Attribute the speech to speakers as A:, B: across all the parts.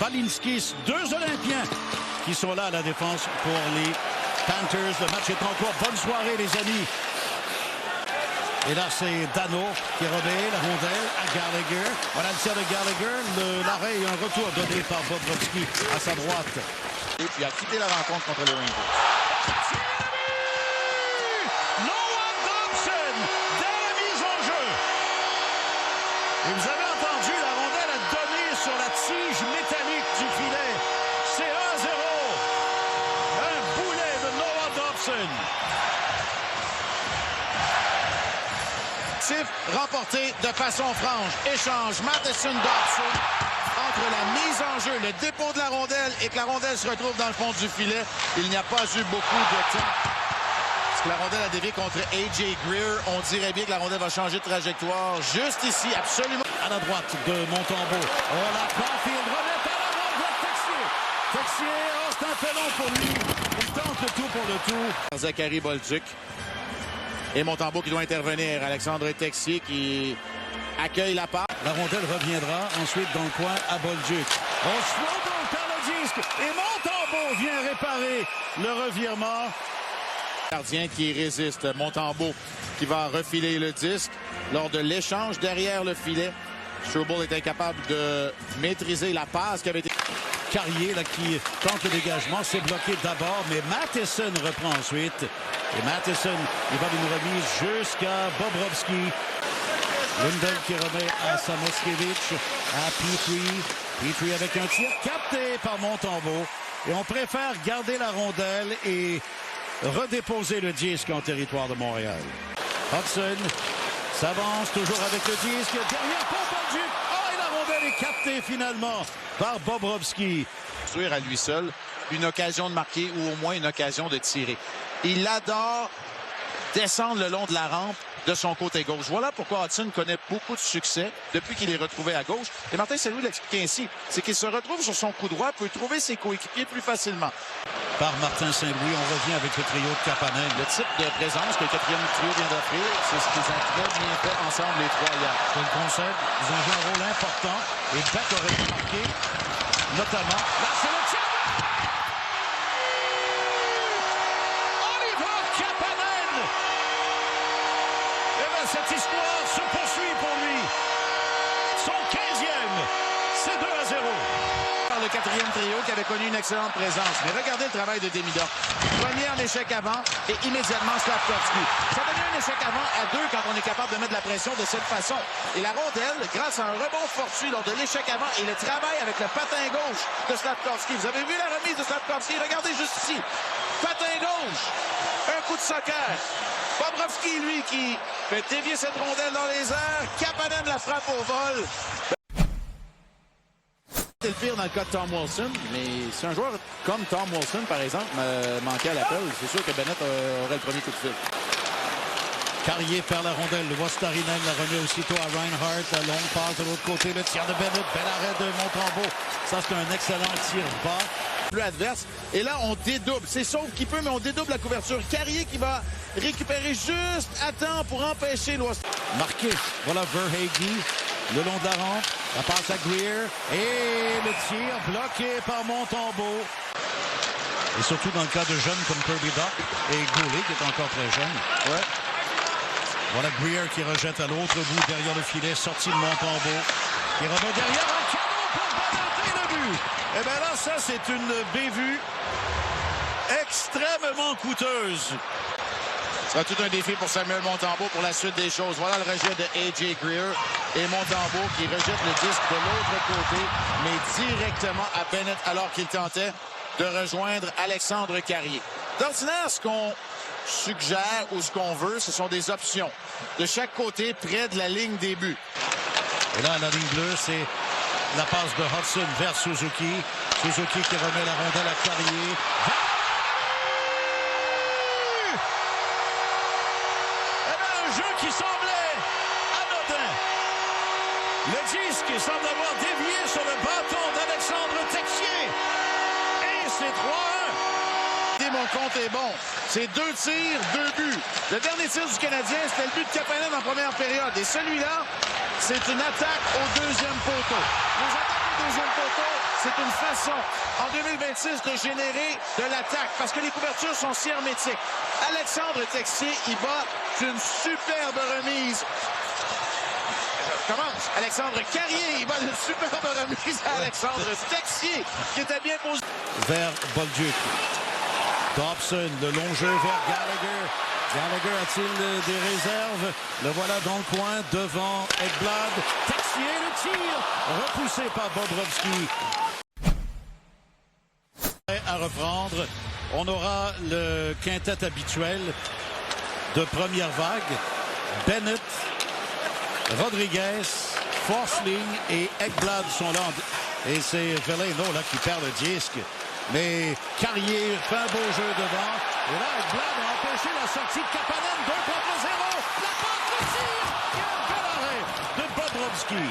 A: Balinskis, 2 Olympiens qui sont là à la défense pour les Panthers. Le match est en cours. Bonne soirée, les amis. Et là, c'est Dano qui remet la rondelle à Gallagher. Voilà le tir de Gallagher. L'arrêt et un retour donné par Bobrovski à sa droite.
B: Et puis a quitté la rencontre contre les Rangers.
A: Noah Dobson dès la mise en jeu. Et vous avez entendu, la rondelle a donné sur la tige métallique du filet. C'est 1-0. Un boulet de Noah Dobson.
B: Remporté de façon franche. Échange Matheson-Dobson entre la mise en jeu, le dépôt de la rondelle et que la rondelle se retrouve dans le fond du filet. Il n'y a pas eu beaucoup de temps. Parce que la rondelle a dévié contre A.J. Greer. On dirait bien que la rondelle va changer de trajectoire. Juste ici, absolument.
A: À la droite de Montembeault. Oh là, Caulfield remet à la rondelle Texier. Texier, oh, c'est un peu long pour lui. Il tente le tout pour le tout.
B: Zachary Bolduc. Et Montembeault qui doit intervenir. Alexandre Texier qui accueille la passe.
A: La rondelle reviendra ensuite dans le coin à Bolduc. On se par le disque et Montembeault vient réparer le revirement.
B: Gardien qui résiste. Montembeault qui va refiler le disque lors de l'échange derrière le filet. Struble est incapable de maîtriser la passe qui avait été...
A: Carrier là, qui tente le dégagement, c'est bloqué d'abord, mais Matheson reprend ensuite. Et Matheson, il va d'une remise jusqu'à Bobrovski. Lundell qui remet à Samoskevich, à Petrie. Petrie avec un tir capté par Montembeault. Et on préfère garder la rondelle et redéposer le disque en territoire de Montréal. Hudson s'avance toujours avec le disque. Derrière Bolduc. Oh, et la rondelle est captée finalement par Bobrovski.
B: Construire à lui seul une occasion de marquer ou au moins une occasion de tirer. Il adore descendre le long de la rampe de son côté gauche. Voilà pourquoi Hudson connaît beaucoup de succès depuis qu'il est retrouvé à gauche. Et Martin Saint-Louis l'explique ainsi. C'est qu'il se retrouve sur son coup droit, peut trouver ses coéquipiers plus facilement.
A: Par Martin Saint-Louis, on revient avec le trio de Kapanen.
B: Le type de présence que le quatrième trio vient d'offrir, c'est ce qu'ils ont très bien fait ensemble les trois hier.
A: Je le concède, ils ont joué un rôle important et Beck aurait pu marquer, notamment. Là, c'est le tir! Oliver Kapanen! Et bien, cette histoire se poursuit pour lui. Son 15e, c'est 2-0.
B: Par le quatrième trio qui avait connu une excellente présence. Mais regardez le travail de Demidov. Premier en échec avant et immédiatement Slafkovsky. Ça devient un échec avant à 2 quand on est capable de mettre de la pression de cette façon. Et la rondelle, grâce à un rebond fortuit lors de l'échec avant et le travail avec le patin gauche de Slafkovsky. Vous avez vu la remise de Slafkovsky? Regardez juste ici. Patin gauche. Un coup de soccer. Bobrovski, lui, qui fait dévier cette rondelle dans les airs. Kapanen la frappe au vol. C'est le pire dans le cas de Tom Wilson, mais si un joueur comme Tom Wilson, par exemple, manquait à l'appel, c'est sûr que Bennett aurait le premier coup de fil.
A: Carrier perd la rondelle. Vostarinen la remet aussitôt à Reinhardt. La longue passe de l'autre côté. Le tir de Bennett. Bel arrêt de Montembeault. Ça, c'est un excellent tir bas.
B: Plus adverse. Et là, on dédouble. C'est sauf qu'il peut, mais on dédouble la couverture. Carrier qui va récupérer juste à temps pour empêcher l'Ouest.
A: Marqué. Voilà Verhaeghe. Le long de la rampe. La passe à Greer. Et le tir bloqué par Montembeault. Et surtout dans le cas de jeunes comme Kirby Dach et Goulet, qui est encore très jeune.
B: Ouais.
A: Voilà Greer qui rejette à l'autre bout derrière le filet, sorti de Montembeault. Qui remet derrière un canon pour balancer le but. Et bien là, ça, c'est une bévue extrêmement coûteuse.
B: Ce sera tout un défi pour Samuel Montembeault pour la suite des choses. Voilà le rejet de A.J. Greer et Montembeault qui rejette le disque de l'autre côté, mais directement à Bennett alors qu'il tentait de rejoindre Alexandre Carrier. D'ordinaire, ce qu'on suggère ou ce qu'on veut, ce sont des options. De chaque côté, près de la ligne des buts.
A: Et là, la ligne bleue, c'est la passe de Hudson vers Suzuki. Suzuki qui remet la rondelle à Carrier. Eh bien, un jeu qui semblait anodin. Le disque semble avoir dévié sur le bâton d'Alexandre Texier. Et c'est 3-1.
B: Mon compte est bon. C'est 2 tirs, 2 buts. Le dernier tir du Canadien, c'était le but de Kapanen en première période. Et celui-là, c'est une attaque au deuxième poteau. Les attaques au deuxième poteau, c'est une façon en 2026 de générer de l'attaque parce que les couvertures sont si hermétiques. Alexandre Texier, il bat une superbe remise. Commence. Alexandre Carrier, il bat une superbe remise à Alexandre Texier, qui était bien posé.
A: Vers Bolduc. Dobson, le long jeu vers Gallagher. Gallagher a-t-il des réserves? Le voilà dans le coin, devant Ekblad. Texier, le tir, repoussé par Bobrovsky. À reprendre, on aura le quintet habituel de première vague. Bennett, Rodriguez, Forsling et Ekblad sont là. Et c'est Veleno là qui perd le disque. Mais Carrier fait un beau jeu devant. Et là, Ekblad a empêché la sortie de Kapanen. 2 contre 0. La passe, le tir. Et un bel arrêt de Bobrovsky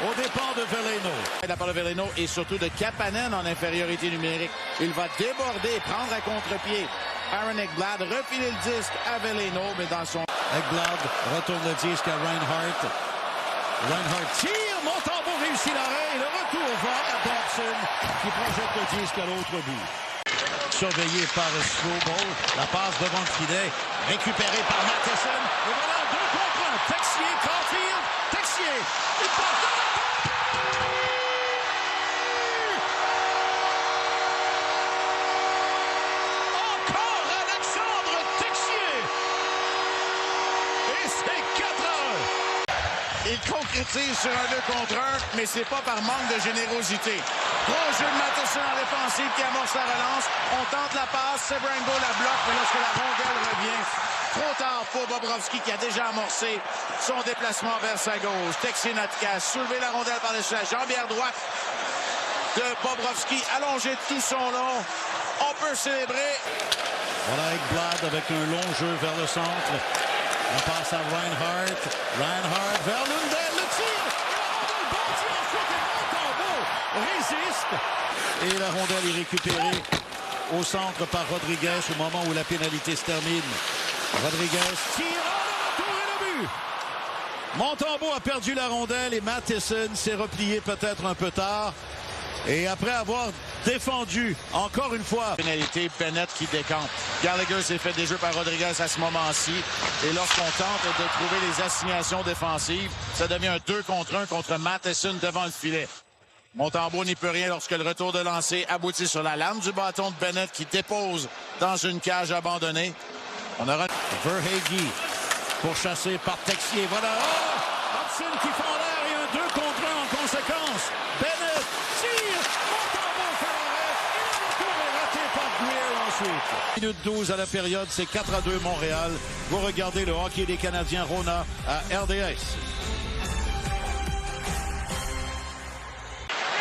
A: au départ de Veleno.
B: La part de Veleno et surtout de Kapanen en infériorité numérique. Il va déborder, prendre à contre-pied. Aaron Ekblad refiler le disque à Veleno, mais dans son...
A: Ekblad retourne le disque à Reinhart. Reinhart tire, Montembeault réussit l'arrêt et le retour va à Dobson qui projette le disque à l'autre bout. Surveillé par Strobel, la passe devant le filet, récupérée par Matheson. Et voilà, 2 contre 1. Texier, Caulfield, Texier, il passe dans la encore Alexandre Texier. Et c'est 4-1.
B: Il concrétise sur un 2 contre 1, mais c'est pas par manque de générosité. Gros jeu de Matheson en défensive qui amorce la relance. On tente la passe, Sebrango la bloque, mais lorsque la rondelle revient, trop tard pour Bobrovsky qui a déjà amorcé son déplacement vers sa gauche. Texier n'a qu'à soulever la rondelle par-dessus la jambière droite de Bobrovsky, allongé tout son long. On peut célébrer.
A: Voilà Ekblad avec un long jeu vers le centre. On passe à Reinhart. Reinhart vers Lundell, le tir. Et la rondelle bondit ensuite et Montembeault résiste. Et la rondelle est récupérée au centre par Rodriguez au moment où la pénalité se termine. Rodriguez tire, le retour et le but. Montembeault a perdu la rondelle et Matheson s'est replié peut-être un peu tard. Et après avoir défendu, encore une fois...
B: Pénalité, Bennett qui décante. Gallagher s'est fait des jeux par Rodriguez à ce moment-ci. Et lorsqu'on tente de trouver les assignations défensives, ça devient un 2 contre 1 contre Matheson devant le filet. Montembeault n'y peut rien lorsque le retour de lancer aboutit sur la lame du bâton de Bennett qui dépose dans une cage abandonnée. On aura...
A: Verhaeghe pourchassé par Texier. Voilà. Oh! Hudson qui fait en l'air et un 2 contre 1 en conséquence. Bennett tire. Montembeault fait l'arrêt. Et le retour est raté par Greer ensuite. Minute 12 à la période, c'est 4-2 Montréal. Vous regardez le hockey des Canadiens Rona à RDS.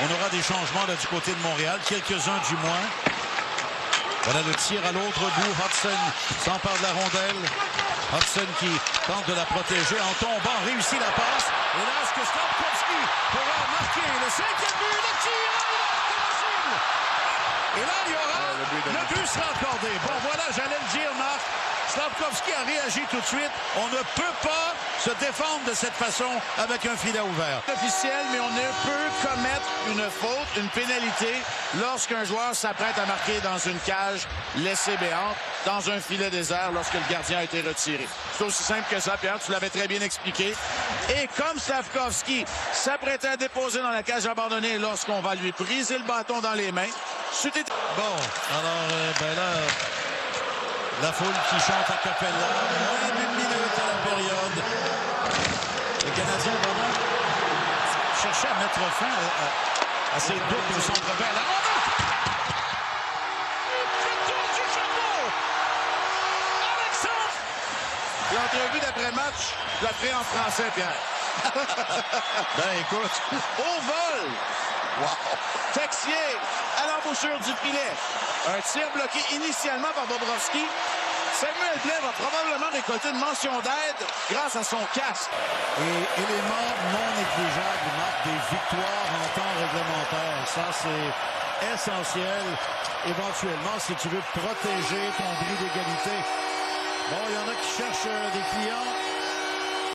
A: On aura des changements là, du côté de Montréal, quelques-uns du moins. Voilà le tir à l'autre bout. Hudson s'empare de la rondelle. Hudson qui tente de la protéger en tombant, réussit la passe. Et là, est-ce que Slavkovski pourra marquer le 5e but? Le tir, impossible! Et là, il y aura... le but sera accordé. Bon, voilà, j'allais le dire, Marc. Slavkovski a réagi tout de suite. On ne peut pas se défendre de cette façon avec un filet ouvert.
B: Officiel, mais on ne peut commettre une faute, une pénalité, lorsqu'un joueur s'apprête à marquer dans une cage laissée béante, dans un filet désert, lorsque le gardien a été retiré. C'est aussi simple que ça, Pierre, tu l'avais très bien expliqué. Et comme Slavkovski s'apprêtait à déposer dans la cage abandonnée lorsqu'on va lui briser le bâton dans les mains, c'était...
A: Bon, alors, ben là... La foule qui chante à Capella. Moins d'une minute à la période. Le Canadien va chercher à mettre fin à ses doutes au centre-ville. La rondelle! Le tour du chapeau! Alexandre!
B: L'entrevue d'après-match, je la ferai en français, Pierre.
A: Ben écoute.
B: Au vol! Wow! Texier à l'embouchure du filet. Un tir bloqué initialement par Bobrovsky. Samuel Blais va probablement récolter une mention d'aide grâce à son casque.
A: Et élément non négligeable, Marc, des victoires en temps réglementaire. Ça, c'est essentiel, éventuellement, si tu veux protéger ton bris d'égalité. Bon, il y en a qui cherchent des clients.